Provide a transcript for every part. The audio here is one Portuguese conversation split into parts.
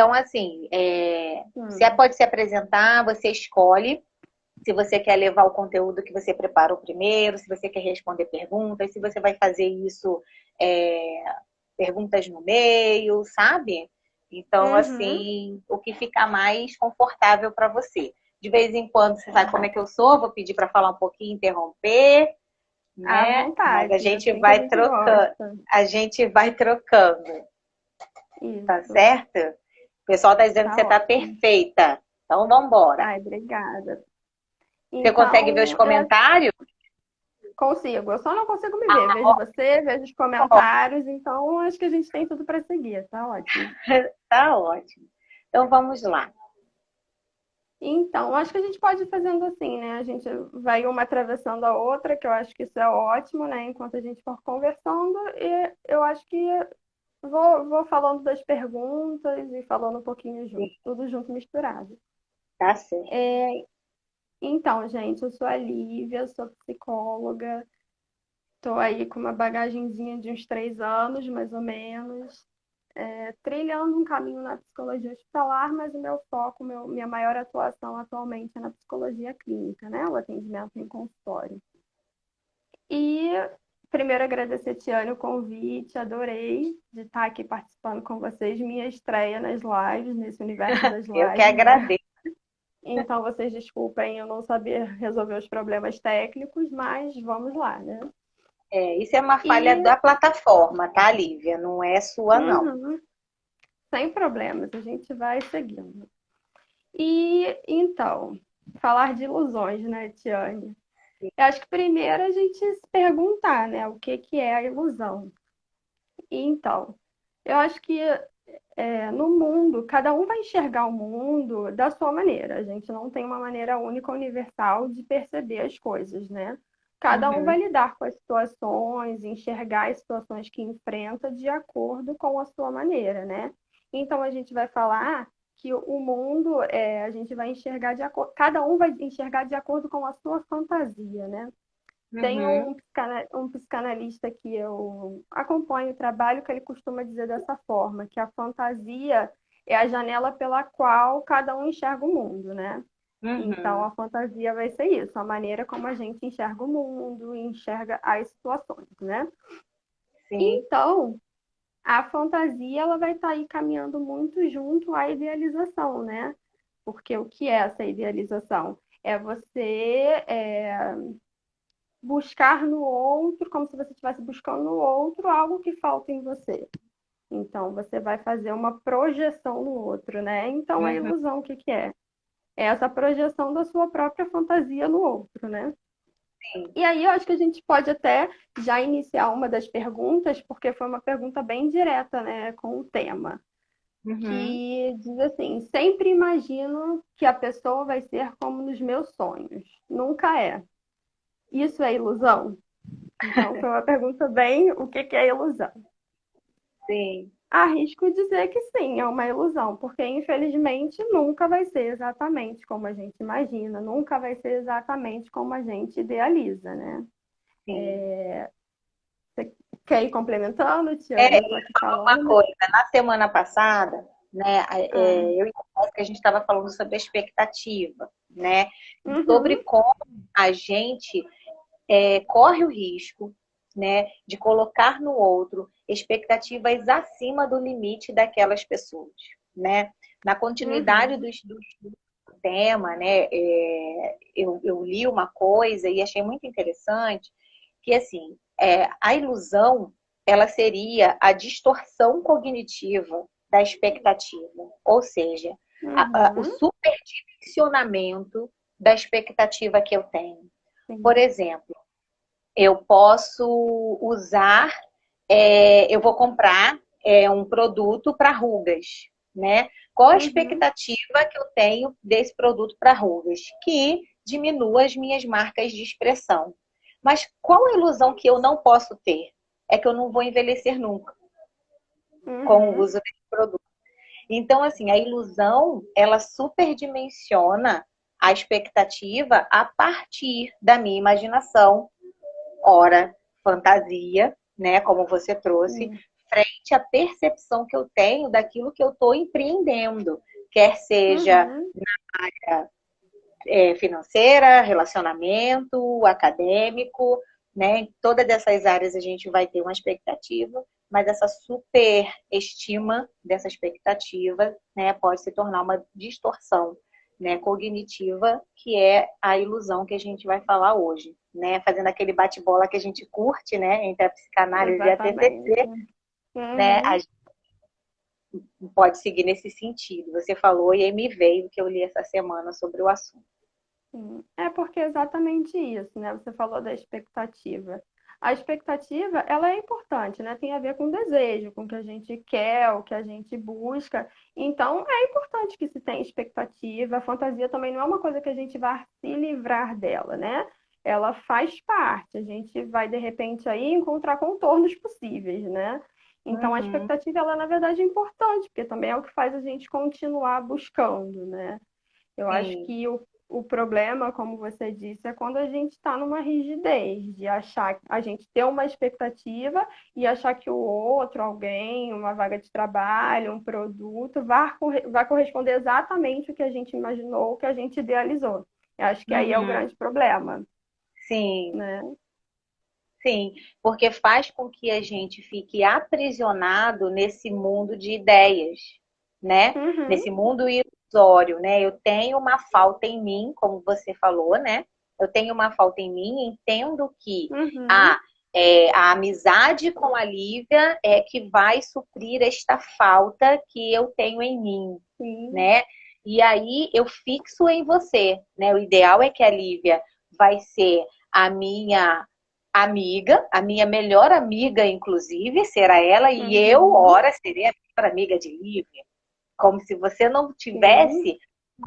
Então, assim, você Hum. pode se apresentar, você escolhe se você quer levar o conteúdo que você preparou primeiro, se você quer responder perguntas, se você vai fazer isso, é, perguntas no meio, sabe? Então, Uhum. assim, o que ficar mais confortável para você. De vez em quando, você sabe como é que eu sou, vou pedir para falar um pouquinho, interromper, À né? Mas a vontade, é gente assim que a vai gente trocando, gosta. a gente vai trocando, tá Isso, certo? O pessoal tá dizendo que tá você tá ótimo. perfeita. Então, vamos embora. Ai, obrigada. Você consegue ver os Então, comentários? consigo. Eu só não consigo me ver. Vejo você, vejo os comentários, então acho que a gente tem tudo para seguir. Tá ótimo. Tá ótimo. Então, vamos lá. Então, acho que a gente pode ir fazendo assim, né? A gente vai uma atravessando a outra, que eu acho que isso é ótimo, né? Enquanto a gente for conversando, e eu acho que vou falando das perguntas e falando um pouquinho junto, tudo junto misturado. Tá certo. Então, gente, eu sou a Lívia, sou psicóloga, estou aí com uma bagagenzinha de uns 3 anos, mais ou menos, trilhando um caminho na psicologia hospitalar, mas o meu foco, minha maior atuação atualmente é na psicologia clínica, né? O atendimento em consultório. E primeiro agradecer, Tiane, o convite, adorei de estar aqui participando com vocês, minha estreia nas lives, nesse universo das Eu que lives, né? agradeço. Então, vocês desculpem eu não saber resolver os problemas técnicos, mas vamos lá, né? Isso é uma falha E, da plataforma, tá, Lívia? Não é sua, não. uhum, sem problemas, a gente vai seguindo. E, então, falar de ilusões, né, Tiane? Eu acho que primeiro a gente se perguntar, né, o que que é a ilusão. E, então, eu acho que no mundo, cada um vai enxergar o mundo da sua maneira. A gente não tem uma maneira única, universal de perceber as coisas, né? Cada um vai Uhum. lidar com as situações, enxergar as situações que enfrenta de acordo com a sua maneira, né? Então a gente vai falar que o mundo a gente vai enxergar de acordo, cada um vai enxergar de acordo com a sua fantasia, né? Tem Uhum. um psicanalista que eu acompanho o trabalho que ele costuma dizer dessa forma, que a fantasia é a janela pela qual cada um enxerga o mundo, né? Então, Uhum. a fantasia vai ser isso, a maneira como a gente enxerga o mundo, enxerga as situações, né? Sim. Então, a fantasia ela vai estar aí caminhando muito junto à idealização, né? Porque o que é essa idealização? É você buscar no outro, como se você estivesse buscando no outro algo que falta em você. Então, você vai fazer uma projeção no outro, né? Então, a Uhum. ilusão, o que que é? É essa projeção da sua própria fantasia no outro, né? Sim. E aí, eu acho que a gente pode até já iniciar uma das perguntas, porque foi uma pergunta bem direta, né, com o tema, Uhum. que diz assim: sempre imagino que a pessoa vai ser como nos meus sonhos. Nunca é. Isso é ilusão? Então, foi uma pergunta bem: o que que é ilusão? Sim. Arrisco dizer que sim, é uma ilusão, porque infelizmente nunca vai ser exatamente como a gente imagina, nunca vai ser exatamente como a gente idealiza, né? Sim. Você quer ir complementando, É, Tiane? eu Eu tô ia aqui falar uma falando. coisa. Na semana passada, né, Ah, eu e a Jéssica, a gente estava falando sobre a expectativa, né? E sobre uhum, como a gente corre o risco, né, de colocar no outro expectativas acima do limite daquelas pessoas, né? Na continuidade uhum, do tema, né, eu li uma coisa e achei muito interessante que assim, a ilusão ela seria a distorção cognitiva da expectativa, ou seja, o uhum, superdimensionamento da expectativa que eu tenho. Por sim, exemplo, eu posso usar, eu vou comprar um produto para rugas, né? Qual a uhum, expectativa que eu tenho desse produto para rugas? Que diminua as minhas marcas de expressão. Mas qual a ilusão que eu não posso ter? É que eu não vou envelhecer nunca com o uhum, uso desse produto. Então, assim, a ilusão, ela superdimensiona a expectativa a partir da minha imaginação, ora fantasia, né, como você trouxe, sim, frente à percepção que eu tenho daquilo que eu estou empreendendo, quer seja Uhum. financeira, relacionamento, acadêmico, né? Em todas essas áreas a gente vai ter uma expectativa, mas essa superestima dessa expectativa, né, pode se tornar uma distorção, né, cognitiva, que é a ilusão que a gente vai falar hoje, né? Fazendo aquele bate-bola que a gente curte, né, entre a psicanálise e a Exatamente. TCC, né? A Uhum. gente pode seguir nesse sentido. Você falou e aí me veio o que eu li essa semana sobre o assunto. Sim. É porque é exatamente isso, né? Você falou da expectativa. A expectativa, ela é importante, né? Tem a ver com o desejo, com o que a gente quer, o que a gente busca. Então, é importante que se tenha expectativa. A fantasia também não é uma coisa que a gente vai se livrar dela, né? Ela faz parte. A gente vai, de repente, aí encontrar contornos possíveis, né? Então, a Uhum, expectativa, ela, na verdade, é importante, porque também é o que faz a gente continuar buscando, né? Eu acho sim. que o problema, como você disse, é quando a gente está numa rigidez, de achar, a gente ter uma expectativa e achar que o outro, alguém, uma vaga de trabalho, um produto, vai corresponder exatamente o que a gente imaginou, o que a gente idealizou. Eu acho que aí é o Uhum, grande problema, sim, né? sim, porque faz com que a gente fique aprisionado nesse mundo de ideias, né? Uhum, Nesse mundo ilusório, né? Eu tenho uma falta em mim, como você falou, né? Eu tenho uma falta em mim, entendo que uhum, a, a amizade com a Lívia é que vai suprir esta falta que eu tenho em mim, sim, né? E aí eu fixo em você, né? O ideal é que a Lívia vai ser a minha amiga, a minha melhor amiga, inclusive, será ela, e eu, uhum, ora, serei a melhor amiga de Lívia. Como se você não sim, tivesse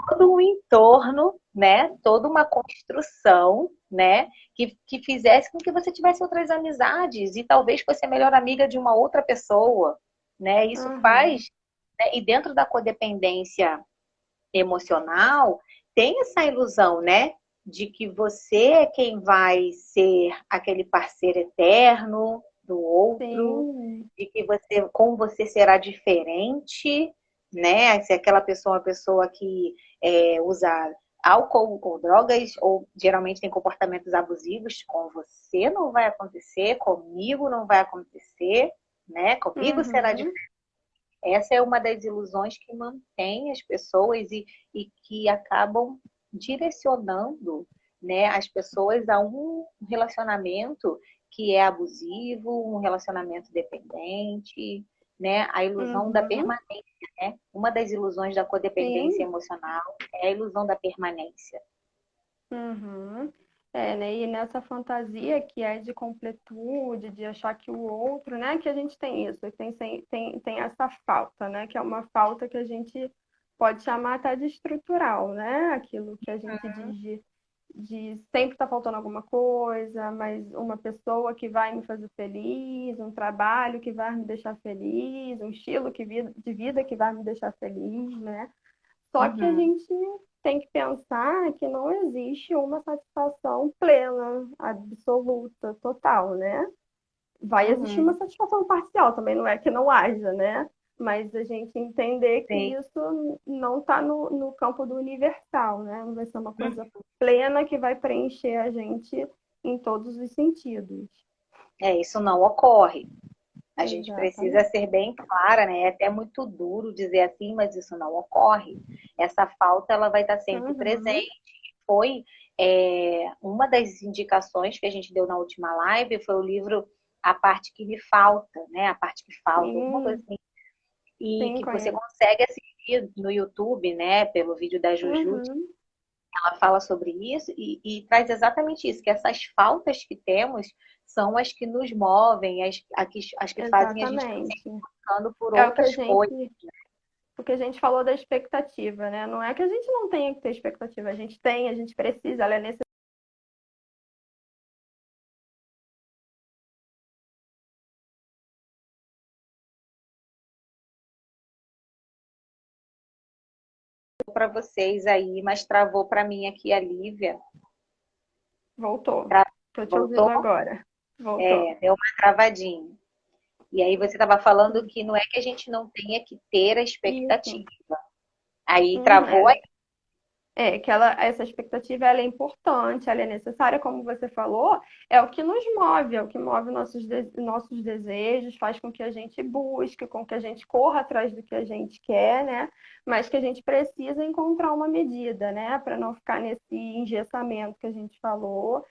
todo um entorno, né? Toda uma construção, né? Que fizesse com que você tivesse outras amizades e talvez fosse a melhor amiga de uma outra pessoa, né? Isso uhum, faz, né? E dentro da codependência emocional, tem essa ilusão, né? De que você é quem vai ser aquele parceiro eterno do outro, sim, de que você, com você será diferente, né? Se aquela pessoa é uma pessoa que usa álcool ou drogas, ou geralmente tem comportamentos abusivos, com você não vai acontecer, comigo não vai acontecer, né? Comigo será uhum, diferente. Essa é uma das ilusões que mantém as pessoas e que acabam direcionando, né, as pessoas a um relacionamento que é abusivo, um relacionamento dependente, né? A ilusão da uhum, permanência, né? Uma das ilusões da codependência sim. emocional é a ilusão da permanência. Uhum. É, né? E nessa fantasia que é de completude, de achar que o outro, né? Que a gente tem isso, tem essa falta, né? Que é uma falta que a gente pode chamar até de estrutural, né? Aquilo que a gente diz de sempre tá faltando alguma coisa, mas uma pessoa que vai me fazer feliz, um trabalho que vai me deixar feliz, um estilo de vida que vai me deixar feliz, né? Só que a Uhum, gente tem que pensar que não existe uma satisfação plena, absoluta, total, né? Vai existir uma uhum, satisfação parcial, também não é que não haja, né? Mas a gente entender que sim. isso não está no campo do universal, né? Não vai ser uma coisa plena que vai preencher a gente em todos os sentidos. Isso não ocorre. A gente precisa Exatamente. ser bem clara, né? É até muito duro dizer assim, mas isso não ocorre. Essa falta ela vai estar sempre Uhum. presente. Foi uma das indicações que a gente deu na última live foi o livro A Parte que Me Falta, né? A Parte que Falta, alguma coisa Sim, assim. E sim, que você conheço. consegue assistir no YouTube, né? Pelo vídeo da Juju, Uhum. ela fala sobre isso e traz exatamente isso, que essas faltas que temos são as que nos movem, as que fazem a gente estar Exatamente. sempre buscando por É o que a outras coisas. gente O que a gente falou da expectativa, né? Não é que a gente não tenha que ter expectativa, a gente tem, a gente precisa, ela é necessária. Para vocês aí, mas travou para mim aqui a Lívia. Voltou. Tra- Tô te ouvindo Voltou? agora. Voltou. Deu uma travadinha. E aí você estava falando que não é que a gente não tenha que ter a Isso. expectativa. Aí Uhum, travou aí. que essa expectativa ela é importante, ela é necessária, como você falou, é o que nos move, é o que move nossos desejos, faz com que a gente busque, com que a gente corra atrás do que a gente quer, né? Mas que a gente precisa encontrar uma medida, né? Para não ficar nesse engessamento que a gente falou,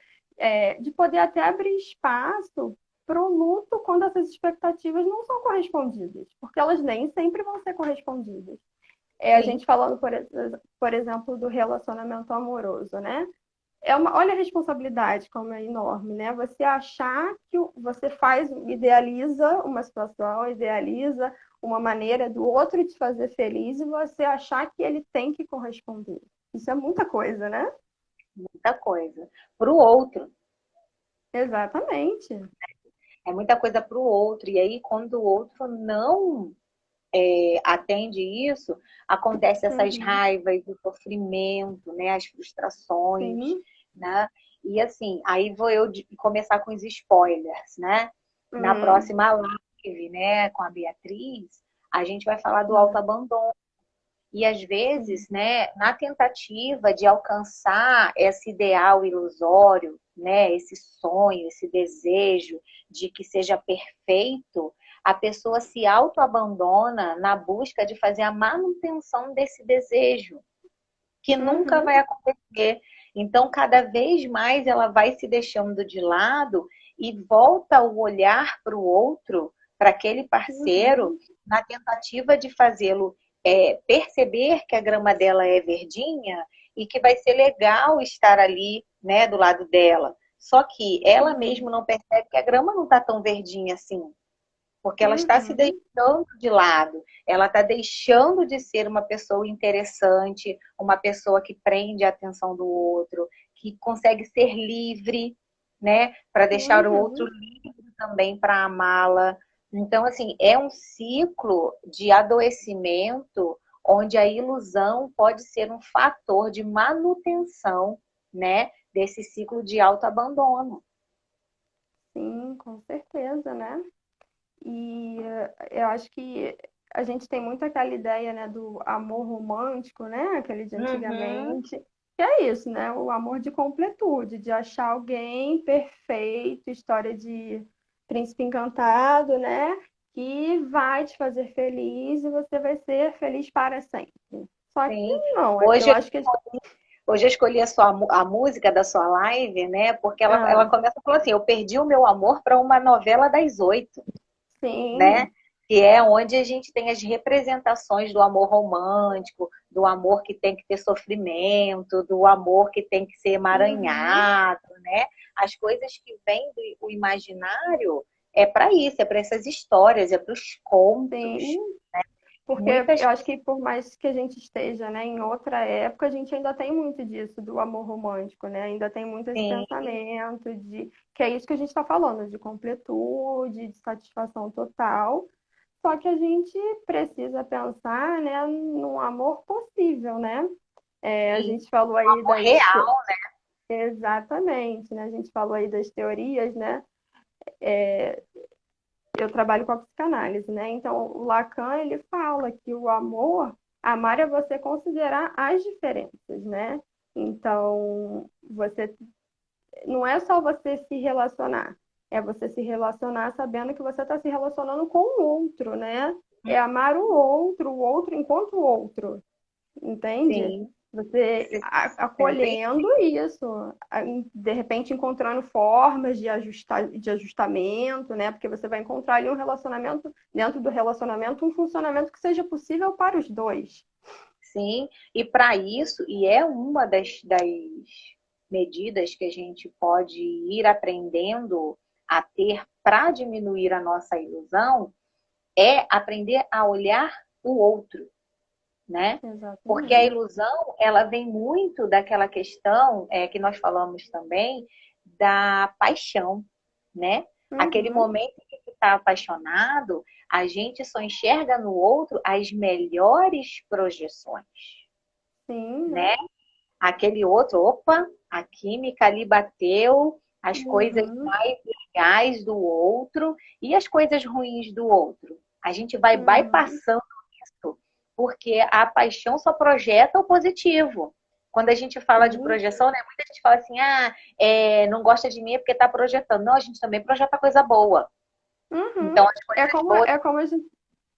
de poder até abrir espaço para o luto quando essas expectativas não são correspondidas, porque elas nem sempre vão ser correspondidas. A Sim, gente falando, por exemplo, do relacionamento amoroso, né? Olha a responsabilidade como é enorme, né? Você achar que você idealiza uma situação, idealiza uma maneira do outro te fazer feliz e você achar que ele tem que corresponder. Isso é muita coisa, né? muita coisa. Para o outro. Exatamente. É muita coisa para o outro. E aí, quando o outro não atende isso, acontece essas Uhum. raivas, o sofrimento, né? As frustrações, Sim. né? E assim, aí vou eu começar com os spoilers, né? Na Hum. próxima live, né, com a Beatriz, a gente vai falar do Hum. autoabandono. E às Sim. vezes, né, na tentativa de alcançar esse ideal ilusório, né, esse sonho, esse desejo de que seja perfeito, a pessoa se autoabandona na busca de fazer a manutenção desse desejo, que nunca Uhum. vai acontecer. Então, cada vez mais ela vai se deixando de lado e volta o olhar para o outro, para aquele parceiro, Uhum. na tentativa de fazê-lo perceber que a grama dela é verdinha e que vai ser legal estar ali, né, do lado dela. Só que ela Uhum. mesma não percebe que a grama não está tão verdinha assim, porque ela está se Uhum. deixando de lado, ela está deixando de ser uma pessoa interessante, uma pessoa que prende a atenção do outro, que consegue ser livre, né, para deixar o outro Uhum. livre também para amá-la. Então, assim, é um ciclo de adoecimento onde a ilusão pode ser um fator de manutenção, né, desse ciclo de autoabandono. Sim, com certeza, né? E eu acho que a gente tem muito aquela ideia, né, do amor romântico, né, aquele de Uhum, antigamente, que é isso, né, o amor de completude, de achar alguém perfeito, história de príncipe encantado, né, que vai te fazer feliz e você vai ser feliz para sempre. Só que sim. não, eu Hoje acho que Hoje eu escolhi a música da sua live, né? Porque ela ah, começa falando assim: eu perdi o meu amor para uma novela das 8, né? sim, Que é onde a gente tem as representações do amor romântico, do amor que tem que ter sofrimento, do amor que tem que ser uhum, emaranhado, né? As coisas que vêm do imaginário é para isso, é para essas histórias, é para os sim. contos. Porque Muitas eu acho que por mais que a gente esteja, né, em outra época, a gente ainda tem muito disso, do amor romântico, né? Ainda tem muito esse sim, pensamento que é isso que a gente está falando, de completude, de satisfação total. Só que a gente precisa pensar, né, num amor possível, né? A sim. gente falou Um aí amor real. exatamente, né? A gente falou aí das teorias, né? Eu trabalho com a psicanálise, né? Então, o Lacan, ele fala que o amor, amar é você considerar as diferenças, né? Então, você não é só você se relacionar, é você se relacionar sabendo que você está se relacionando com o outro, né? É amar o outro enquanto o outro. Entende? Sim, Você 65. acolhendo isso, de repente encontrando formas de ajustamento, né? Porque você vai encontrar ali um relacionamento, dentro do relacionamento, um funcionamento que seja possível para os dois. Sim, e para isso, e é uma das medidas que a gente pode ir aprendendo a ter para diminuir a nossa ilusão, é aprender a olhar o outro, né? Porque a Exatamente. ilusão, ela vem muito daquela questão que nós falamos também da paixão, né? Aquele Uhum. momento em que está apaixonado, a gente só enxerga no outro as melhores projeções, Sim, né? né? Aquele outro, opa, a química ali bateu, as coisas Uhum, mais legais do outro e as coisas ruins do outro. A gente vai uhum, bypassando isso, porque a paixão só projeta o positivo. Quando a gente fala de sim. projeção, né, muita gente fala assim, não gosta de mim é porque está projetando. Não, a gente também projeta coisa boa. Uhum. Então, as É coisas como, boas é como a gente,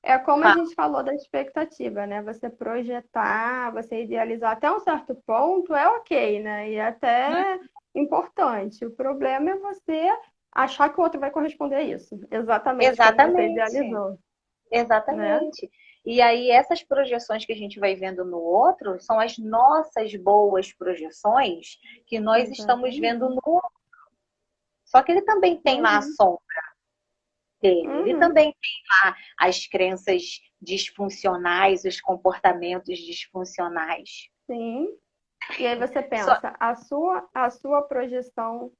é como a falam. gente falou da expectativa, né? Você projetar, você idealizar até um certo ponto é ok, né? E é até importante. O problema é você achar que o outro vai corresponder a isso, exatamente como você Exatamente. idealizou, né? Exatamente. E aí, essas projeções que a gente vai vendo no outro são as nossas boas projeções que nós estamos vendo Exatamente. no outro. Só que ele também tem lá a Uhum, sombra dele, ele uhum, também tem lá as crenças disfuncionais, os comportamentos disfuncionais. sim. E aí você Só... pensa, a sua projeção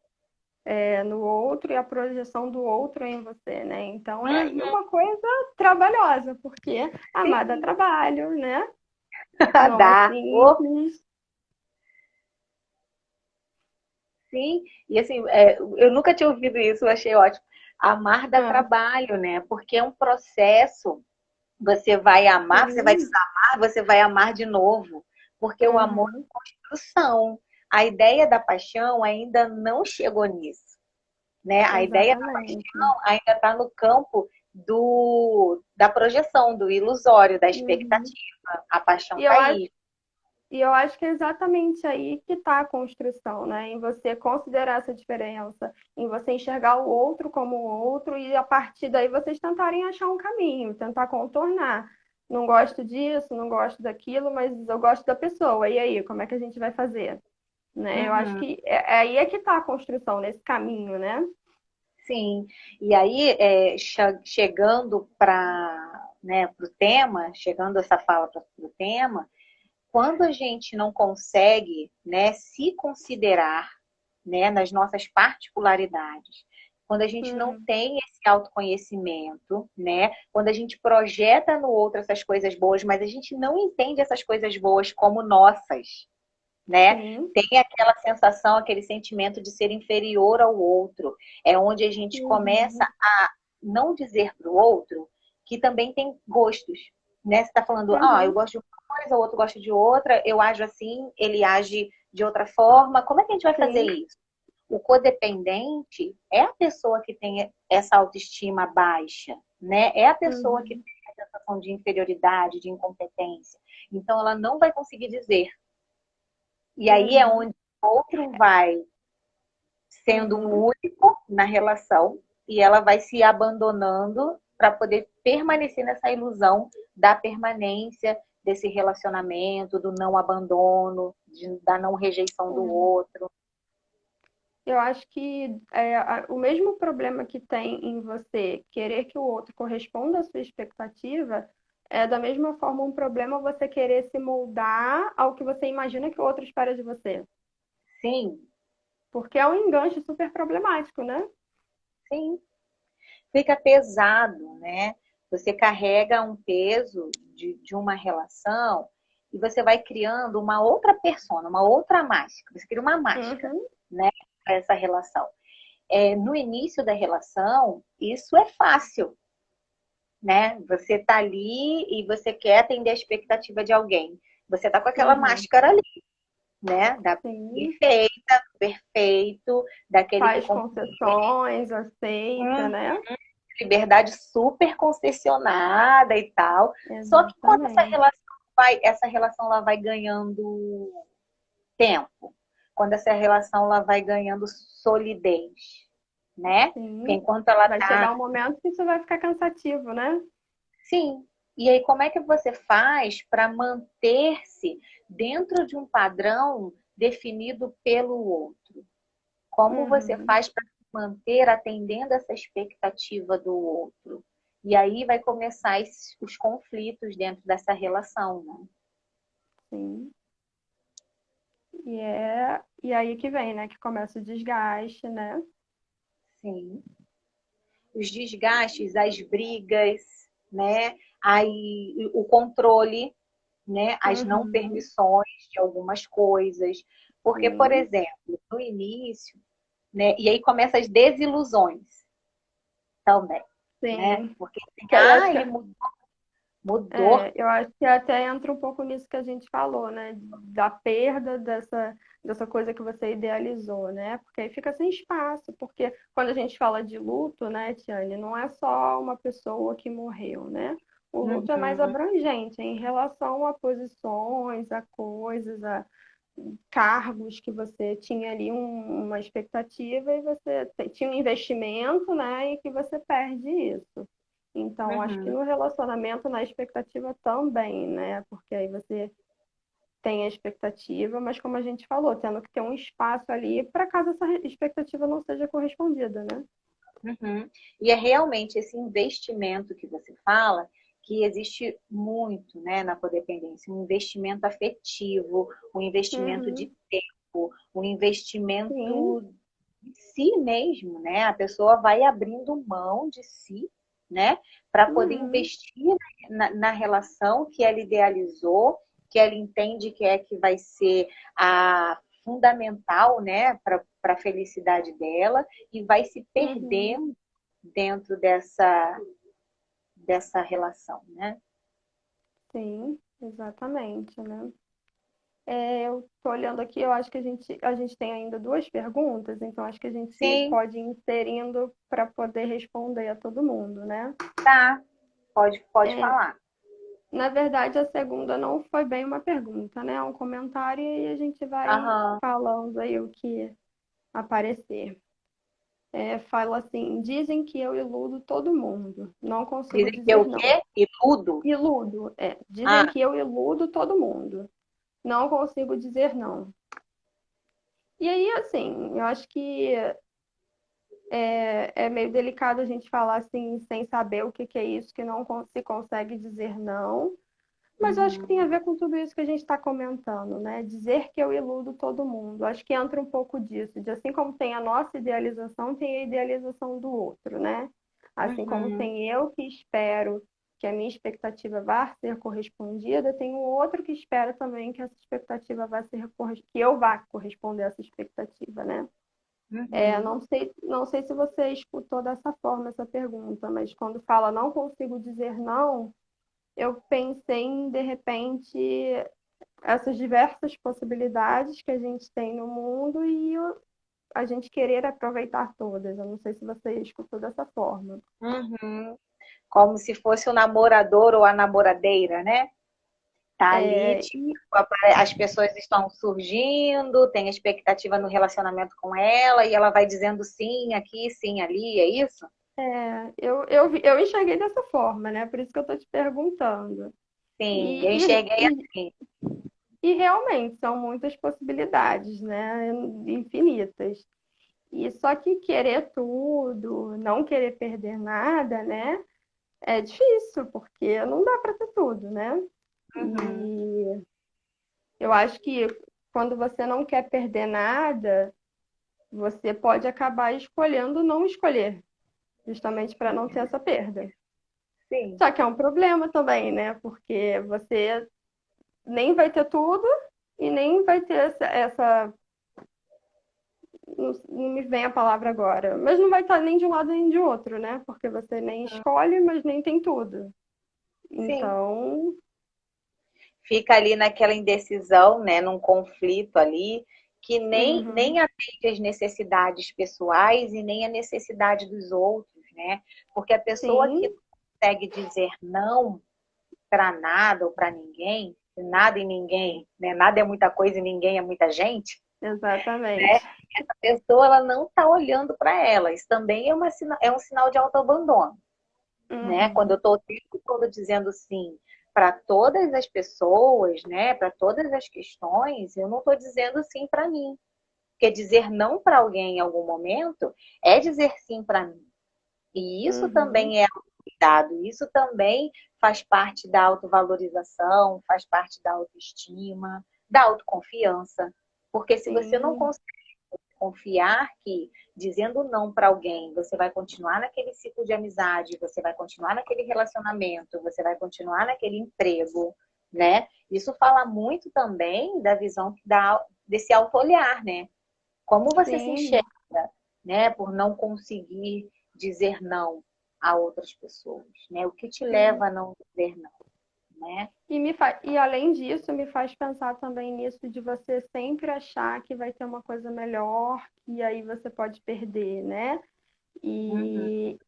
no outro e a projeção do outro em você, né? Então é aí Uhum, uma coisa trabalhosa, porque amar dá sim, trabalho, né? Não é dá. Oh, simples. sim. E assim, eu nunca tinha ouvido isso, eu achei ótimo. Amar dá Ah, trabalho, né? Porque é um processo. Você vai amar, você vai sim. desamar, você vai amar de novo. Porque o amor Uhum, é construção. A ideia da paixão ainda não chegou nisso, né? A ideia da exatamente. paixão ainda está no campo da projeção, do ilusório, da Uhum. expectativa. A paixão E está eu acho, aí. e eu acho que é exatamente aí que está a construção, né? Em você considerar essa diferença, em você enxergar o outro como o outro e a partir daí vocês tentarem achar um caminho, tentar contornar. Não gosto disso, não gosto daquilo, mas eu gosto da pessoa. E aí, como é que a gente vai fazer? Né? Eu acho Uhum. que aí é que está a construção, nesse caminho, né? Sim. E aí, chegando para, né, o tema, chegando essa fala para o tema, quando a gente não consegue, né, se considerar, né, nas nossas particularidades, quando a gente não Uhum. tem esse autoconhecimento, né, quando a gente projeta no outro essas coisas boas, mas a gente não entende essas coisas boas como nossas, né? Sim. Tem aquela sensação, aquele sentimento de ser inferior ao outro, é onde a gente começa Uhum. a não dizer para o outro que também tem gostos, né? Você está falando, eu Uhum. gosto de uma coisa, o outro gosta de outra, eu ajo assim, ele age de outra forma. Como é que a gente vai fazer Sim. isso? O codependente é a pessoa que tem essa autoestima baixa, né? É a pessoa que Uhum. tem a sensação de inferioridade, de incompetência. Então, ela não vai conseguir dizer. E aí é Uhum. onde o outro vai sendo um Uhum. único na relação e ela vai se abandonando para poder permanecer nessa ilusão da permanência desse relacionamento, do não abandono, da não rejeição do É. outro. Eu acho que o mesmo problema que tem em você querer que o outro corresponda à sua expectativa, é da mesma forma um problema você querer se moldar ao que você imagina que o outro espera de você. Sim, Porque é um enganche super problemático, né? sim. Fica pesado, né? Você carrega um peso de uma relação e você vai criando uma outra persona, uma outra máscara. Você cria uma máscara, Uhum. né, para essa relação. No início da relação, isso é fácil, né? Você tá ali e você quer atender a expectativa de alguém. Você tá com aquela Uhum. máscara ali, né? Da Sim. perfeita, perfeito, daquele que Faz compreende, concessões, aceita, né? liberdade super concessionada e tal. Só que quando Exatamente. essa relação ela vai ganhando tempo, quando essa relação ela vai ganhando solidez, né? Porque Sim. enquanto ela Vai chegar tá, um momento que isso vai ficar cansativo, né? sim. E aí como é que você faz para manter-se dentro de um padrão definido pelo outro? Como você Uhum. faz para se manter atendendo essa expectativa do outro? E aí vai começar os conflitos dentro dessa relação, né? Sim. E aí que vem, né? Que começa o desgaste, né? Sim. Os desgastes, as brigas, né? Aí, o controle, né? As não Uhum. permissões de algumas coisas. Porque, por Sim. exemplo, no início, né? E aí começam as desilusões também, né? Sim. Porque assim, Que aí eu acho que ele mudou. eu acho que até entra um pouco nisso que a gente falou, né? Da perda dessa coisa que você idealizou, né? Porque aí fica sem espaço, porque quando a gente fala de luto, né, Tiane, não é só uma pessoa que morreu, né? O luto é mais Uhum, abrangente em relação a posições, a coisas, a cargos que você tinha ali uma expectativa e você tinha um investimento, né? E que você perde isso. Então, acho que uhum. no relacionamento, na expectativa também, né? Porque aí você tem a expectativa, mas como a gente falou, tendo que ter um espaço ali para caso essa expectativa não seja correspondida, né? Uhum. E é realmente esse investimento que você fala, que existe muito, né, na codependência, um investimento afetivo, um investimento de Uhum, tempo, um sim, investimento de si mesmo, né? A pessoa vai abrindo mão de si, né, para poder uhum, investir na relação que ela idealizou, que ela entende que é que vai ser a fundamental, né, para a felicidade dela e vai se uhum, perdendo dentro dessa relação, né? sim, exatamente, né? Eu tô olhando aqui, eu acho que a gente tem ainda duas perguntas, então acho que a gente Sim, pode ir inserindo para poder responder a todo mundo, né? tá. Pode É, falar. Na verdade, a segunda não foi bem uma pergunta, né? É um comentário e a gente vai Aham. falando aí o que aparecer. Fala assim: dizem que eu iludo todo mundo. Não consigo Dizem que é dizer o não. quê? Iludo? Iludo, Dizem Ah, que eu iludo todo mundo. Não consigo dizer não. E aí, assim, eu acho que é meio delicado a gente falar assim, sem saber o que que é isso, que não se consegue dizer não. Mas eu acho que tem a uhum, ver com tudo isso que a gente está comentando, né? Dizer que eu iludo todo mundo. Acho que entra um pouco disso, de assim como tem a nossa idealização, tem a idealização do outro, né? Assim como uhum, tem eu que espero que a minha expectativa vá ser correspondida, tem o outro que espera também que essa expectativa vá ser que eu vá corresponder a essa expectativa, né? uhum. Não sei se você escutou dessa forma essa pergunta, mas quando fala não consigo dizer não, eu pensei em, de repente, essas diversas possibilidades que a gente tem no mundo e a gente querer aproveitar todas. Eu não sei se você escutou dessa forma. Uhum. Como se fosse o namorador ou a namoradeira, né? Tá ali, É, tipo, e as pessoas estão surgindo, tem expectativa no relacionamento com ela, e ela vai dizendo sim aqui, sim ali, é isso? eu enxerguei dessa forma, né? Por isso que eu estou te perguntando. Sim, eu E, e, enxerguei e, assim. e realmente são muitas possibilidades, né? Infinitas. E só que querer tudo, não querer perder nada, né? É difícil, porque não dá para ter tudo, né? Uhum. E eu acho que quando você não quer perder nada, você pode acabar escolhendo não escolher, justamente para não ter essa perda. Sim, Só que é um problema também, né? Porque você nem vai ter tudo e nem vai ter não me vem a palavra agora, mas não vai estar nem de um lado nem de outro, né? Porque você nem escolhe, mas nem tem tudo. sim. Então, Fica ali naquela indecisão, né, num conflito ali, que nem uhum, atende às necessidades pessoais e nem a necessidade dos outros, né? Porque a pessoa que sim, não consegue dizer não para nada ou para ninguém, nada e ninguém, né? Nada é muita coisa e ninguém é muita gente, né? exatamente. A pessoa ela não está olhando para ela. Isso também é um sinal de autoabandono, né? Quando eu Uhum, estou o tempo todo dizendo sim para todas as pessoas, né? Para todas as questões, eu não estou dizendo sim para mim. Porque dizer não para alguém em algum momento é dizer sim para mim. E isso uhum, também é cuidado, isso também faz parte da autovalorização, faz parte da autoestima, da autoconfiança. Porque se você não sim, consegue confiar que dizendo não para alguém, você vai continuar naquele ciclo de amizade, você vai continuar naquele relacionamento, você vai continuar naquele emprego, né? Isso fala muito também da visão desse auto-olhar, né? Como você se sim, enxerga? né? Por não conseguir dizer não a outras pessoas, né? O que te Sim. leva a não dizer não, né? E além disso, me faz pensar também nisso de você sempre achar que vai ter uma coisa melhor e aí você pode perder, né? Uhum, E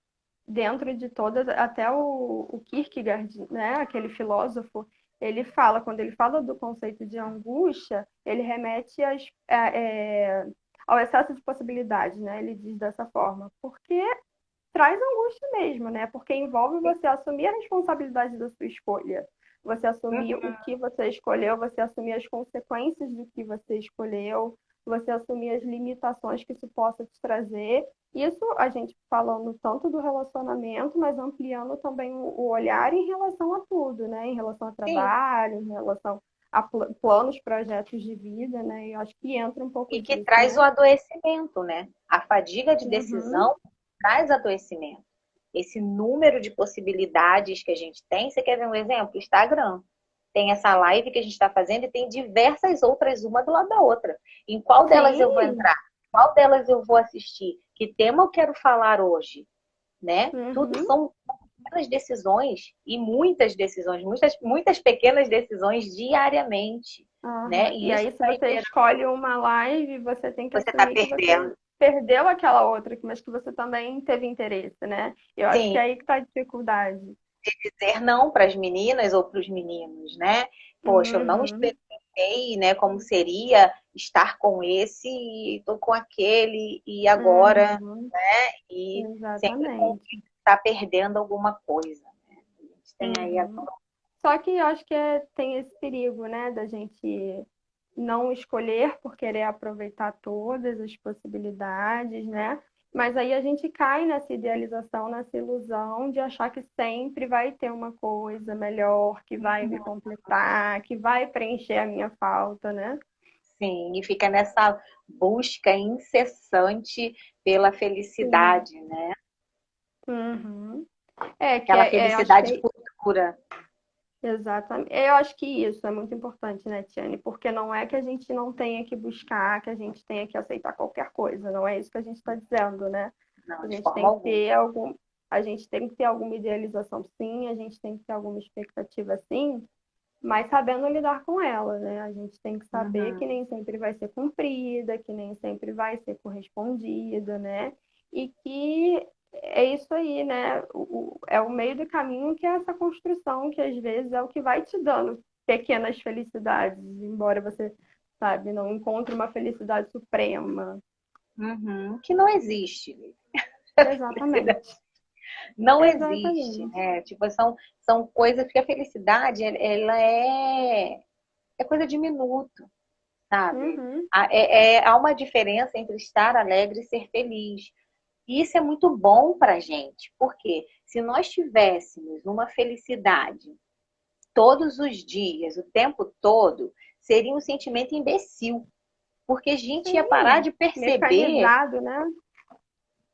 dentro de todas, até o Kierkegaard, né, aquele filósofo, ele fala, quando ele fala do conceito de angústia, ele remete ao excesso de possibilidades, né? Ele diz dessa forma, porque traz angústia mesmo, né? Porque envolve você assumir a responsabilidade da sua escolha. Você assumir o uhum. que você escolheu, você assumir as consequências do que você escolheu, você assumir as limitações que isso possa te trazer. Isso a gente falando tanto do relacionamento, mas ampliando também o olhar em relação a tudo, né? Em relação ao Sim. trabalho, em relação a planos, projetos de vida, né? E eu acho que entra um pouco E que disso, traz o né? adoecimento, né? A fadiga de Uhum. decisão traz adoecimento. Esse número de possibilidades que a gente tem, você quer ver um exemplo? Instagram. Tem essa live que a gente está fazendo e tem diversas outras, uma do lado da outra. Em qual delas eu vou Sim. entrar? Qual delas eu vou assistir? Que tema eu quero falar hoje? Né? Tudo Uhum. são pequenas decisões e muitas decisões, muitas pequenas decisões diariamente, né? Aham. E E isso aí, se vai você gerando, escolhe uma live, você tem que você está assumir que você perdendo. perdeu aquela outra, mas que você também teve interesse, né? Eu acho que Sim, é aí que está a dificuldade. dizer não para as meninas ou para os meninos, né? Poxa, eu não Uhum, experimentei, né, como seria estar com esse e tô com aquele e agora, uhum, e sempre com exatamente. tá perdendo alguma coisa, né? A gente tem aí a... Uhum. Só que eu acho que tem esse perigo, né, da gente não escolher por querer aproveitar todas as possibilidades, né? Mas aí a gente cai nessa idealização, nessa ilusão de achar que sempre vai ter uma coisa melhor, que vai me completar, que vai preencher a minha falta, né? Sim, e fica nessa busca incessante pela Sim. felicidade, né? Uhum. Aquela Eu acho felicidade que futura. exatamente. Eu acho que isso é muito importante, né, Tiane? Porque não é que a gente não tenha que buscar, que a gente tenha que aceitar qualquer coisa. Não é isso que a gente está dizendo, né? A Não, de gente forma tem que alguma. ter a gente tem que ter alguma idealização, sim. A gente tem que ter alguma expectativa, sim. Mas sabendo lidar com ela, né? A gente tem que saber que Uhum, nem sempre vai ser cumprida, que nem sempre vai ser correspondida, né? E que é isso aí, né? É o meio do caminho que é essa construção, que às vezes é o que vai te dando pequenas felicidades, embora você, sabe, não encontre uma felicidade suprema. uhum. Que não existe. Exatamente. Não existe, Exatamente. né? Tipo, são coisas que a felicidade, ela é coisa de minuto, sabe? Uhum. Há uma diferença entre estar alegre e ser feliz. E isso é muito bom para a gente, porque se nós tivéssemos uma felicidade todos os dias, o tempo todo, seria um sentimento imbecil, porque Sim. Mecanizado, né?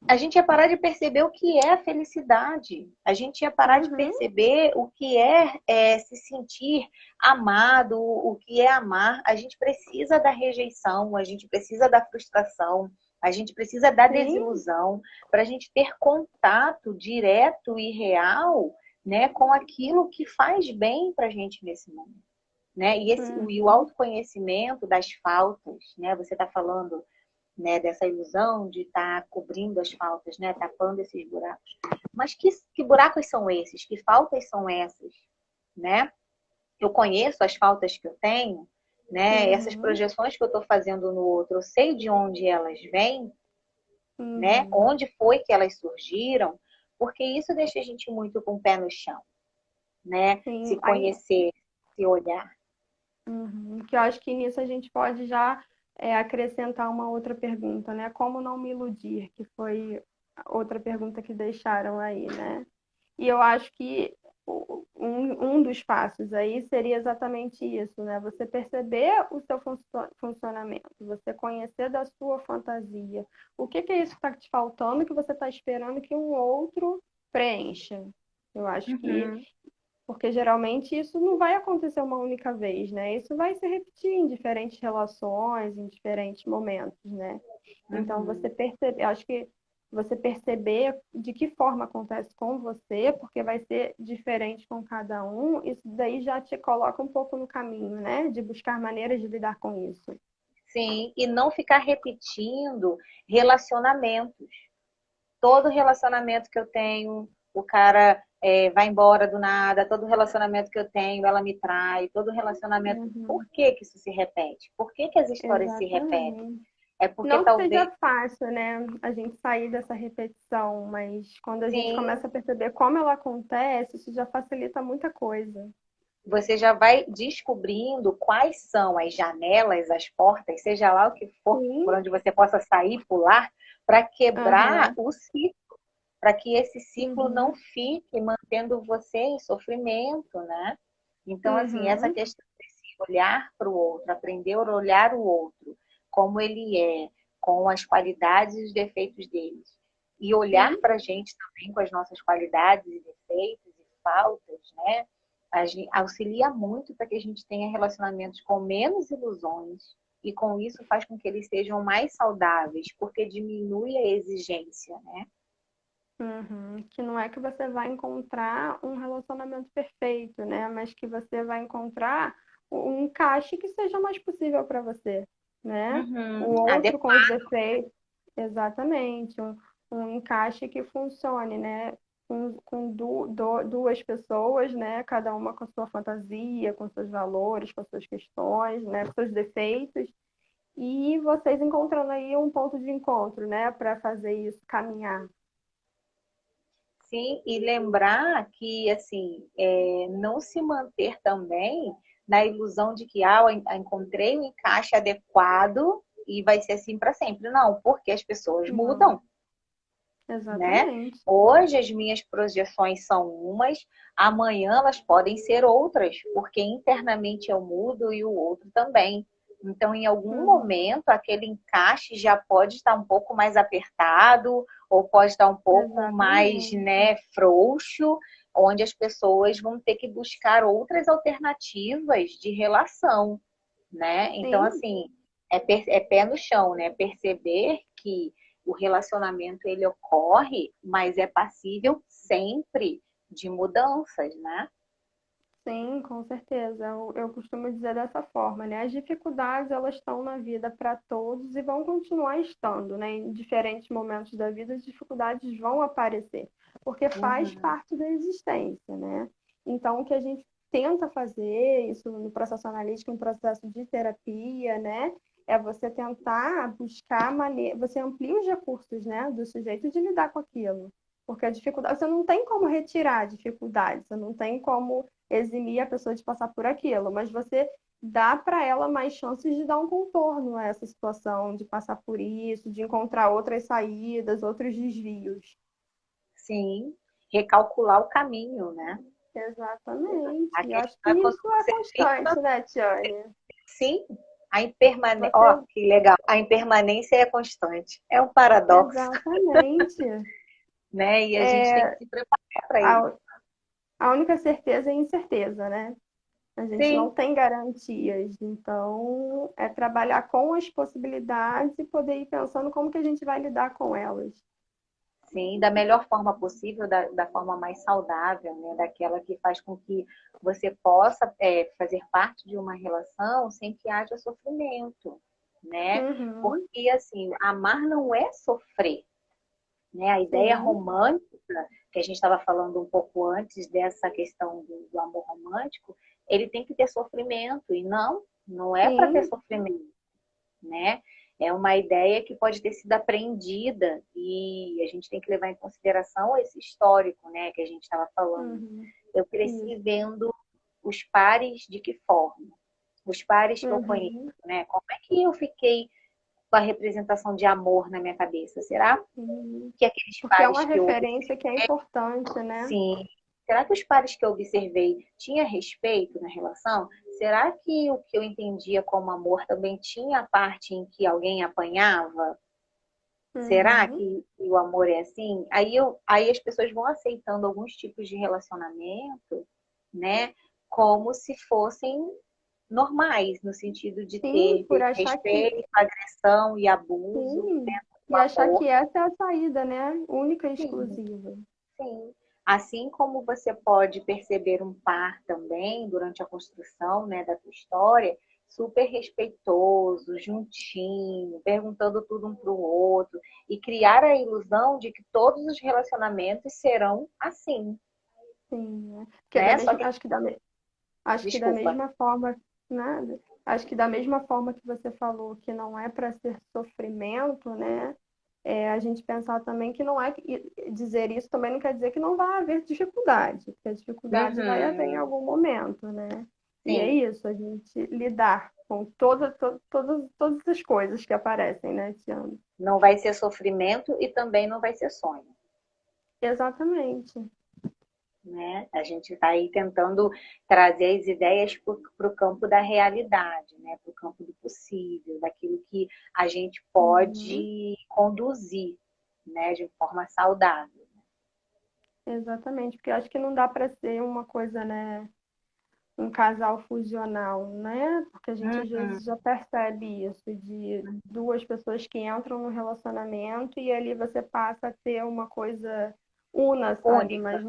a gente ia parar de perceber o que é a felicidade, a gente ia parar de Uhum. perceber o que é se sentir amado, o que é amar. A gente precisa da rejeição, a gente precisa da frustração, a gente precisa da Sim. desilusão para a gente ter contato direto e real, né, com aquilo que faz bem para a gente nesse momento. Né? E o Uhum. autoconhecimento das faltas, né? Você está falando, né, dessa ilusão de estar cobrindo as faltas, né, tapando esses buracos. Mas que buracos são esses? Que faltas são essas? Né? Eu conheço as faltas que eu tenho, né? Essas Uhum. projeções que eu estou fazendo no outro, eu sei de onde elas vêm, né? Uhum. Onde foi que elas surgiram, porque isso deixa a gente muito com o pé no chão, né? Se Sim, conhecer, se olhar. uhum. Que eu acho que nisso a gente pode já acrescentar uma outra pergunta, né? Como não me iludir, que foi outra pergunta que deixaram aí, né? E eu acho que um dos passos aí seria exatamente isso, né? Você perceber o seu funcionamento, você conhecer da sua fantasia. O que que é isso que está te faltando que você está esperando que um outro preencha? Eu acho que Uhum. Porque geralmente isso não vai acontecer uma única vez, né? Isso vai se repetir em diferentes relações, em diferentes momentos, né? Então você Uhum. percebe, acho que você perceber de que forma acontece com você, porque vai ser diferente com cada um, isso daí já te coloca um pouco no caminho, né? De buscar maneiras de lidar com isso. Sim, e não ficar repetindo relacionamentos. Todo relacionamento que eu tenho, o cara vai embora do nada, todo relacionamento que eu tenho, ela me trai, todo relacionamento. Por Uhum, que que isso se repete? Por que que as histórias se repetem? exatamente. É porque Não que talvez, seja fácil, né, a gente sair dessa repetição, mas quando a gente sim, começa a perceber como ela acontece, isso já facilita muita coisa. você já vai descobrindo quais são as janelas, as portas, seja lá o que for, por Sim, onde você possa sair, pular, para quebrar aham, o ciclo, para que esse ciclo não uhum, fique mantendo você em sofrimento, né? Então, assim, essa uhum, questão de se olhar para o outro, aprender a olhar o outro, como ele é, com as qualidades e os defeitos deles, e olhar sim, para a gente também com as nossas qualidades e defeitos e faltas, né? Auxilia muito para que a gente tenha relacionamentos com menos ilusões e com isso faz com que eles sejam mais saudáveis, porque diminui a exigência, né? uhum. Que não é que você vai encontrar um relacionamento perfeito, né, mas que você vai encontrar um encaixe que seja mais possível para você, né? O Uhum. outro com os defeitos, exatamente, um encaixe que funcione, né? Com duas pessoas, né? Cada uma com sua fantasia, com seus valores, com suas questões, né? Com seus defeitos, e vocês encontrando aí um ponto de encontro, né? Para fazer isso caminhar. Sim, e lembrar que, assim, não se manter também na ilusão de que eu encontrei o encaixe adequado e vai ser assim para sempre. Não, porque as pessoas Não, mudam, né? exatamente. Hoje as minhas projeções são umas, amanhã elas podem ser outras, porque internamente eu mudo e o outro também. Então, em algum Uhum, momento, aquele encaixe já pode estar um pouco mais apertado, ou pode estar um pouco mais, exatamente. né, frouxo, onde as pessoas vão ter que buscar outras alternativas de relação, né? Então, Sim, assim, é pé no chão, né? Perceber que o relacionamento ele ocorre, mas é passível sempre de mudanças, né? sim, com certeza. Eu costumo dizer dessa forma, né? As dificuldades, elas estão na vida para todos e vão continuar estando, né? Em diferentes momentos da vida, as dificuldades vão aparecer, porque faz Uhum. parte da existência, né? Então, o que a gente tenta fazer, isso no processo analítico, no processo de terapia, né? É você tentar buscar maneira, você amplia os recursos, né, do sujeito de lidar com aquilo. Porque a dificuldade, você não tem como retirar a dificuldade, você não tem como eximir a pessoa de passar por aquilo, mas você dá para ela mais chances de dar um contorno a essa situação, de passar por isso, de encontrar outras saídas, outros desvios. Sim, recalcular o caminho, né? Exatamente. A E acho questão que é quando isso é você constante, fica, né, Tiane? sim, a impermanência, ó, Você, que legal, a impermanência é constante. É um paradoxo, exatamente. né? E a gente tem que É, se preparar para isso. a, a única certeza é a incerteza, né? A gente não Sim, tem garantias, então é trabalhar com as possibilidades e poder ir pensando como que a gente vai lidar com elas. sim, da melhor forma possível, da forma mais saudável, né? Daquela que faz com que você possa fazer parte de uma relação sem que haja sofrimento, né? Uhum, Porque, assim, amar não é sofrer, né? A ideia sim, romântica, que a gente estava falando um pouco antes dessa questão do amor romântico, ele tem que ter sofrimento, e não é para ter sim, sofrimento, né? É uma ideia que pode ter sido aprendida e a gente tem que levar em consideração esse histórico, né, que a gente estava falando. uhum, Eu cresci isso, vendo os pares de que forma? Os pares que eu conheço, uhum, né? Como é que eu fiquei com a representação de amor na minha cabeça? Será uhum. que aqueles Porque é uma pares que eu referência que é importante, né? sim. Será que os pares que eu observei tinha respeito na relação? Será que o que eu entendia como amor também tinha a parte em que alguém apanhava? Será Uhum, que o amor é assim? Aí as pessoas vão aceitando alguns tipos de relacionamento né? Como se fossem normais, no sentido de Sim, ter por achar que desrespeito, agressão e abuso sim, dentro do e achar que amor. essa é a saída, né? Única e Sim, exclusiva. sim. Assim como você pode perceber um par também durante a construção, né, da tua história, super respeitoso, juntinho, perguntando tudo um para o outro e criar a ilusão de que todos os relacionamentos serão assim, Sim, né? Porque é da né? Só mesma, que, acho que da desculpa. mesma forma, nada. Acho que da mesma forma que você falou que não é para ser sofrimento, né? A gente pensar também que não é dizer isso também não quer dizer que não vai haver dificuldade, porque a dificuldade vai haver em Uhum, algum momento, né? E é sim, isso, a gente lidar com todas as coisas que aparecem, né, Tiana? não vai ser sofrimento e também não vai ser sonho. Exatamente. Né? A gente está aí tentando trazer as ideias para o campo da realidade, né? Para o campo do possível, daquilo que a gente Uhum. pode conduzir, né? De forma saudável. Exatamente, porque eu acho que não dá para ser uma coisa, né, um casal fusional, né? Porque a gente às Uhum. vezes já percebe isso de duas pessoas que entram no relacionamento e ali você passa a ter uma coisa una, sabe? Única. Mas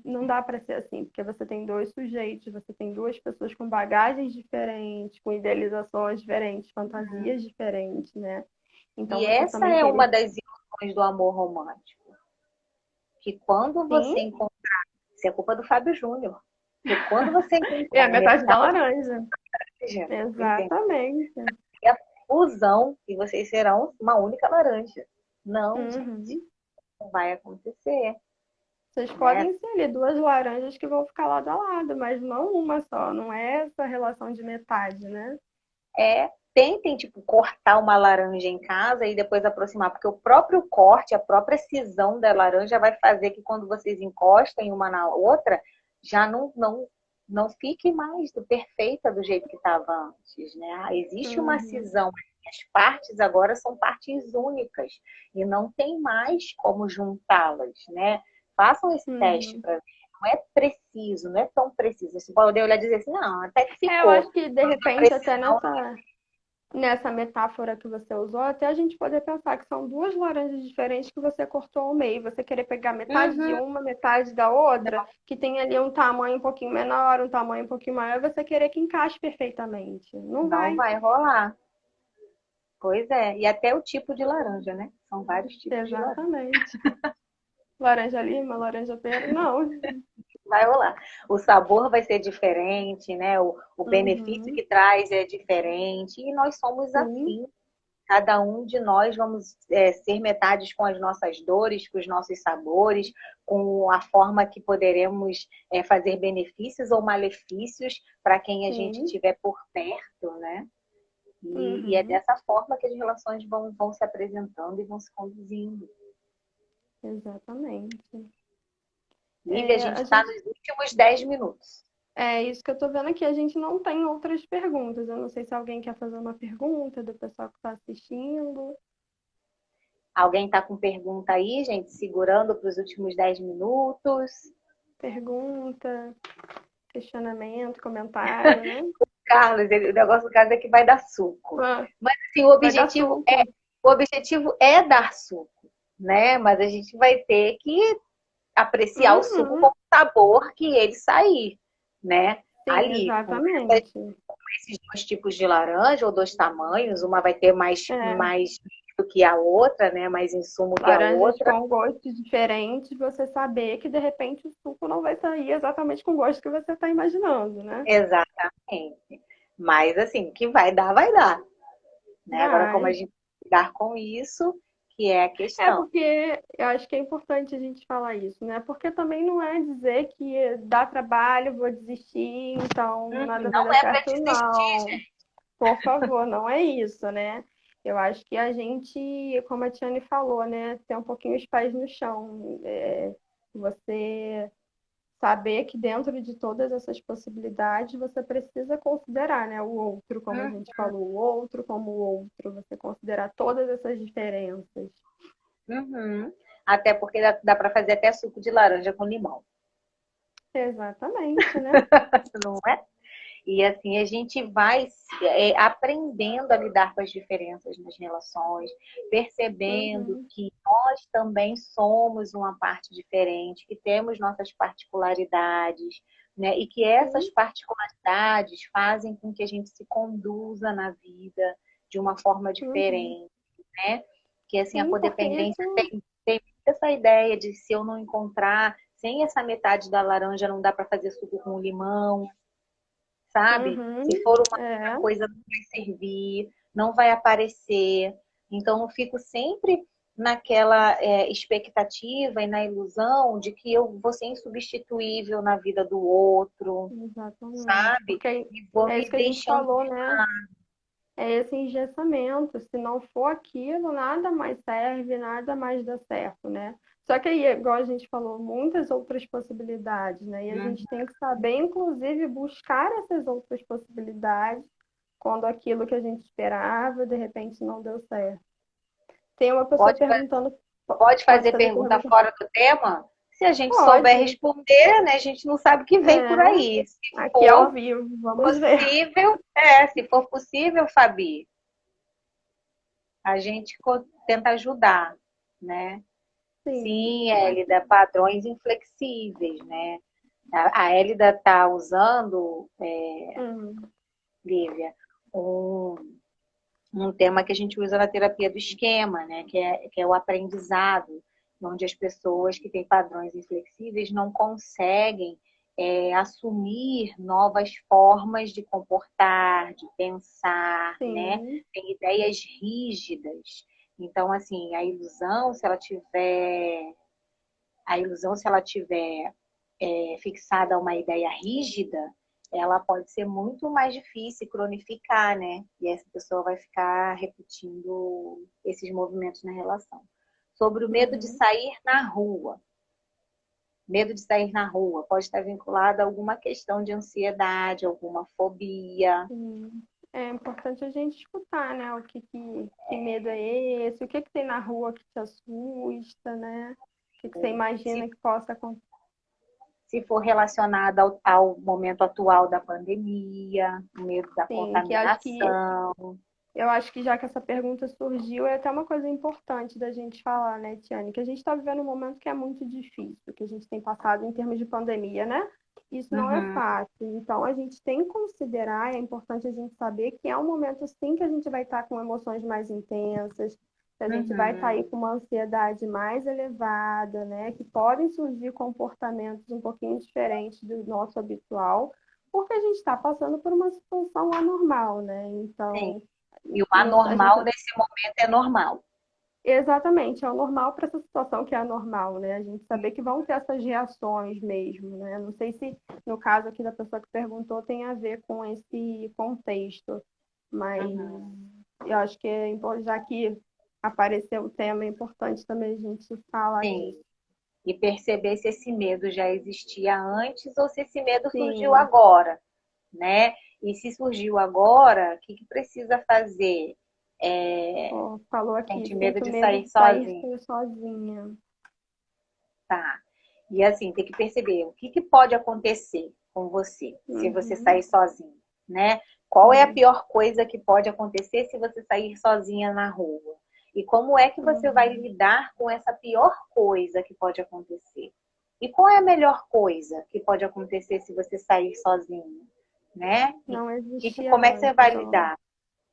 não dá para ser assim, porque você tem dois sujeitos, você tem duas pessoas com bagagens diferentes, com idealizações diferentes, fantasias diferentes, né? Então E você essa também é uma querer, das ilusões do amor romântico, que quando sim, você encontrar, isso é culpa do Fábio Júnior, que quando você é a encontrar metade da metade, laranja. entendeu? Exatamente. E a fusão, e vocês serão uma única laranja. Não, gente, Uhum. não vai acontecer, Vocês né? podem ser ali duas laranjas que vão ficar lado a lado, mas não uma só. Não é essa relação de metade, né? Tentem, tipo, cortar uma laranja em casa e depois aproximar, porque o próprio corte, a própria cisão da laranja vai fazer que quando vocês encostem uma na outra, já não fique mais perfeita do jeito que estava antes, né? Existe uma Uhum. cisão, as partes agora são partes únicas e não tem mais como juntá-las, né? Façam esse teste Uhum. para ver. Não é preciso, não é tão preciso. Você pode olhar e dizer assim, não, até que Eu ficou. acho que, de A repente, até precisão. nessa metáfora que você usou, até a gente poder pensar que são duas laranjas diferentes que você cortou ao meio. Você querer pegar metade de Uhum. uma, metade da outra, que tem ali um tamanho um pouquinho menor, um tamanho um pouquinho maior, você querer que encaixe perfeitamente. Não Não vai. vai rolar. Pois é. E até o tipo de laranja, né? São vários tipos de laranja. Exatamente. Laranja lima, laranja pera, não. Vai rolar. O sabor vai ser diferente, né? O benefício Uhum. que traz é diferente. E nós somos Sim, assim. Cada um de nós vamos ser metades com as nossas dores, com os nossos sabores, com a forma que poderemos fazer benefícios ou malefícios para quem a gente sim. tiver por perto, né? E é Uhum. dessa forma que as relações vão se apresentando e vão se conduzindo. Exatamente. Lívia, a gente A está gente, nos últimos 10 minutos. é isso que eu tô vendo aqui. A gente não tem outras perguntas. Eu não sei se alguém quer fazer uma pergunta do pessoal que está assistindo. Alguém está com pergunta aí, gente? Segurando para os últimos 10 minutos. Pergunta, questionamento, comentário, né? Carlos, o negócio do Carlos é que vai dar suco. Ah, Mas assim, vai dar suco. o objetivo é dar suco, né? Mas a gente vai ter que apreciar o suco com Uhum. o sabor que ele sair, né? Sim, Ali, com exatamente. esses dois tipos de laranja ou dois tamanhos, uma vai ter É, mais do que a outra, né? Mais insumo que a laranjas outra. com gostos diferentes, você saber que de repente o suco não vai sair exatamente com o gosto que você está imaginando, né? Exatamente. Mas assim, que vai dar. Né? Agora, como a Vai. gente lidar com isso, que é a É questão. porque eu acho que é importante a gente falar isso, né? Porque também não é dizer que dá trabalho, vou desistir, então nada vai Não dar é para certo, desistir. não. Por favor, não é isso, né? Eu acho que a gente, como a Tiane falou, né, ter um pouquinho os pés no chão. Você saber que dentro de todas essas possibilidades você precisa considerar, né, o outro, como a gente falou, o outro como o outro, você considerar todas essas diferenças. Uhum. Até porque dá para fazer até suco de laranja com limão. Exatamente, né? não é? E assim, a gente vai aprendendo a lidar com as diferenças nas relações, percebendo Uhum, que nós também somos uma parte diferente, que temos nossas particularidades, né? E que essas sim, particularidades fazem com que a gente se conduza na vida de uma forma uhum. diferente, né? Que assim, a Sim, porque codependência isso. tem essa ideia de se eu não encontrar, sem essa metade da laranja não dá para fazer suco com limão, sabe? Uhum, Se for uma é, coisa, não vai servir, não vai aparecer. Então, eu fico sempre naquela expectativa e na ilusão de que eu vou ser insubstituível na vida do outro, exatamente. sabe? Porque E vou é me isso que a gente deixando. falou, né? É esse engessamento. Se não for aquilo, nada mais serve, nada mais dá certo, né? Só que aí, igual a gente falou, muitas outras possibilidades, né? E a Hum, gente tem que saber, inclusive, buscar essas outras possibilidades quando aquilo que a gente esperava, de repente, não deu certo. Tem uma pessoa Pode, perguntando, pode pode fazer fazer pergunta pergunta? fora do tema? Se a gente souber Pode. responder, né? A gente não sabe o que vem por É, aí. Se aqui é ao for vivo, vamos ver. possível, se for possível, Fabi, a gente tenta ajudar, né? Sim, Sim, aqui. Hélida, padrões inflexíveis, né? A Hélida está usando, Hum, Lívia, um, um tema que a gente usa na terapia do esquema, né? Que é o aprendizado, onde as pessoas que têm padrões inflexíveis não conseguem assumir novas formas de comportar, de pensar, né? sim, Tem ideias rígidas. Então, assim, a ilusão, se ela tiver fixada a uma ideia rígida, ela pode ser muito mais difícil cronificar, né? E essa pessoa vai ficar repetindo esses movimentos na relação. Sobre o medo de uhum, sair na rua. Medo de sair na rua pode estar vinculado a alguma questão de ansiedade, alguma fobia. sim. É importante a gente escutar, né? Que medo é esse? O que tem na rua que te assusta, né? O que você Se, imagina que possa acontecer? se for relacionada ao momento atual da pandemia, o medo da Sim, contaminação. eu acho que já que essa pergunta surgiu, é até uma coisa importante da gente falar, né, Tiane? Que a gente está vivendo um momento que é muito difícil, que a gente tem passado em termos de pandemia, né? Isso não é Uhum, fácil. Então, a gente tem que considerar, é importante a gente saber que é um momento, sim, que a gente vai estar com emoções mais intensas, que a gente vai estar uhum. aí com uma ansiedade mais elevada, né? Que podem surgir comportamentos um pouquinho diferentes do nosso habitual, porque a gente está passando por uma situação anormal, né? Sim. Então, E o a gente, anormal nesse momento é normal. exatamente, é o normal para essa situação que é anormal, né? A gente saber que vão ter essas reações mesmo, né? Não sei se no caso aqui da pessoa que perguntou tem a ver com esse contexto, mas Uhum. eu acho que já que apareceu o tema, é importante também a gente falar disso. Sim. E perceber se esse medo já existia antes ou se esse medo surgiu Sim, agora, né? E se surgiu agora, o que que precisa fazer? É, ó, falou aqui, sente medo sinto de medo sair de sair sozinho, sozinha. tá? E assim, tem que perceber o que que pode acontecer com você se você Uhum, sair sozinho, né? Qual é a sim, pior coisa que pode acontecer se você sair sozinha na rua? E como é que você vai uhum. lidar com essa pior coisa que pode acontecer? E qual é a melhor coisa que pode acontecer se você sair sozinho, né? Não Como existia é que você vai antes, ó. lidar?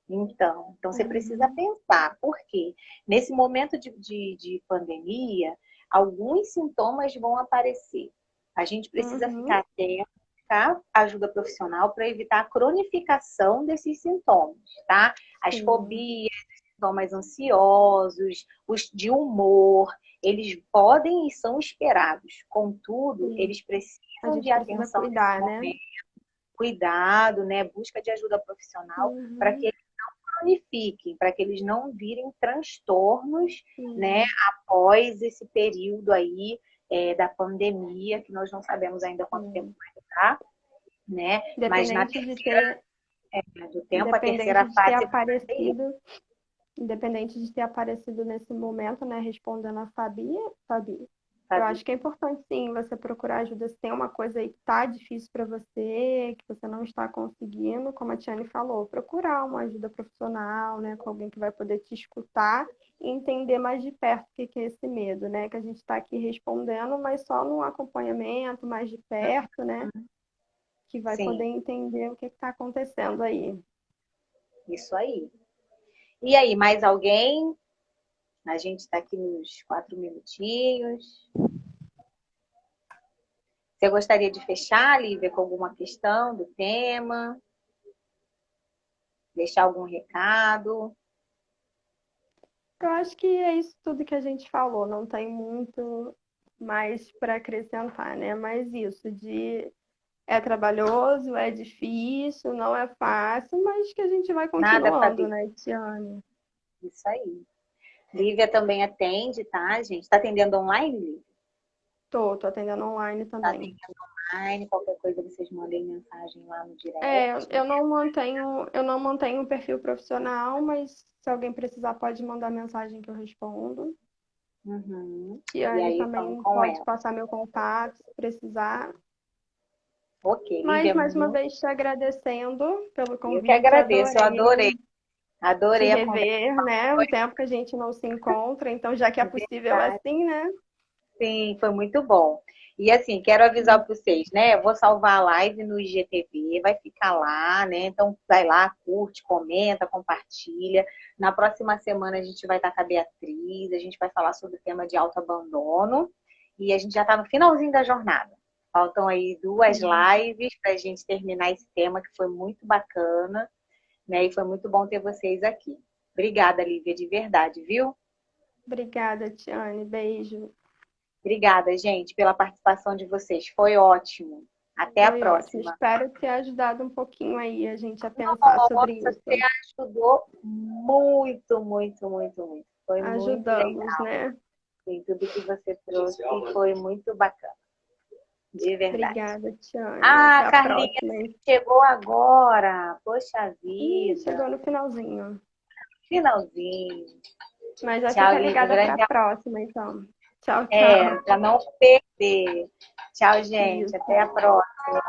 Então você precisa Uhum, pensar, por quê? Nesse momento de pandemia, alguns sintomas vão aparecer. A gente precisa ficar uhum. atento, buscar ajuda profissional para evitar a cronificação desses sintomas, tá? As Sim, fobias, sintomas ansiosos, os de humor, eles podem e são esperados. Contudo, sim. eles A precisam de gente precisa atenção nesse cuidar, né? momento, cuidado, né? Busca de ajuda profissional para Uhum, que cronifiquem, para que eles não virem transtornos, né, sim. após esse período aí da pandemia, que nós não sabemos ainda quanto tempo Sim. vai durar, né? Mas na Independente de terceira ter, do tempo, a independente terceira de ter fase vai ser terrível. aparecido, independente de ter aparecido nesse momento, né? Respondendo a Fabi, Fabi. Eu sabe? acho que é importante, sim, você procurar ajuda se tem uma coisa aí que tá difícil para você, que você não está conseguindo, como a Tiane falou, procurar uma ajuda profissional, né, com alguém que vai poder te escutar e entender mais de perto o que que é esse medo, né, que a gente está aqui respondendo, mas só num acompanhamento mais de perto, né, que vai poder Sim, entender o que está acontecendo aí. isso aí. E aí, mais alguém? A gente está aqui nos 4 minutinhos. Você gostaria de fechar, Lívia, com alguma questão do tema? Deixar algum recado? Eu acho que é isso tudo que a gente falou, não tem muito mais para acrescentar, né? Mas isso de é trabalhoso, é difícil, não é fácil, mas que a gente vai Nada para continuando, ver. né, Tiane? Isso aí. Lívia também atende, tá, gente? Está atendendo online, Lívia? Tô atendendo online Está também. atendendo online. Qualquer coisa, vocês mandem mensagem lá no É, direct. eu não mantenho um perfil profissional, mas se alguém precisar pode mandar mensagem que eu respondo. Uhum. E Tiane aí, falo também com pode ela. passar meu contato se precisar. Ok, Mas Lívia, mais uma muito. vez te agradecendo pelo Eu que convite, agradeço, eu adorei adorei. te Adorei a conversa. rever, né? Um tempo que a gente não se encontra, então já que é possível assim, né? Sim, foi muito bom. E assim, quero avisar para vocês, né? Eu vou salvar a live no IGTV, vai ficar lá, né? Então vai lá, curte, comenta, compartilha. Na próxima semana a gente vai estar com a Beatriz, a gente vai falar sobre o tema de autoabandono e a gente já está no finalzinho da jornada. Faltam aí 2 lives para a gente terminar esse tema que foi muito bacana, né? E foi muito bom ter vocês aqui. Obrigada, Lívia, de verdade, viu? Obrigada, Tiane. Beijo. Obrigada, gente, pela participação de vocês. Foi ótimo. Até a Foi ótimo. próxima. Espero ter ajudado um pouquinho aí a gente a pensar sobre Nossa, você isso. ajudou muito, muito, muito, muito. Foi muito Ajudamos, legal. né? Sim, tudo que você trouxe foi muito bacana, de verdade. Obrigada, Tiane. Até Ah, a Carlinha, próxima, hein? chegou agora. Poxa Ih, vida. chegou no finalzinho. Finalzinho. Mas já Tchau, fica Lívia. ligada para a Grande próxima, então. Tchau, é, tchau. para não perder. Tchau, gente. Isso. Até a próxima.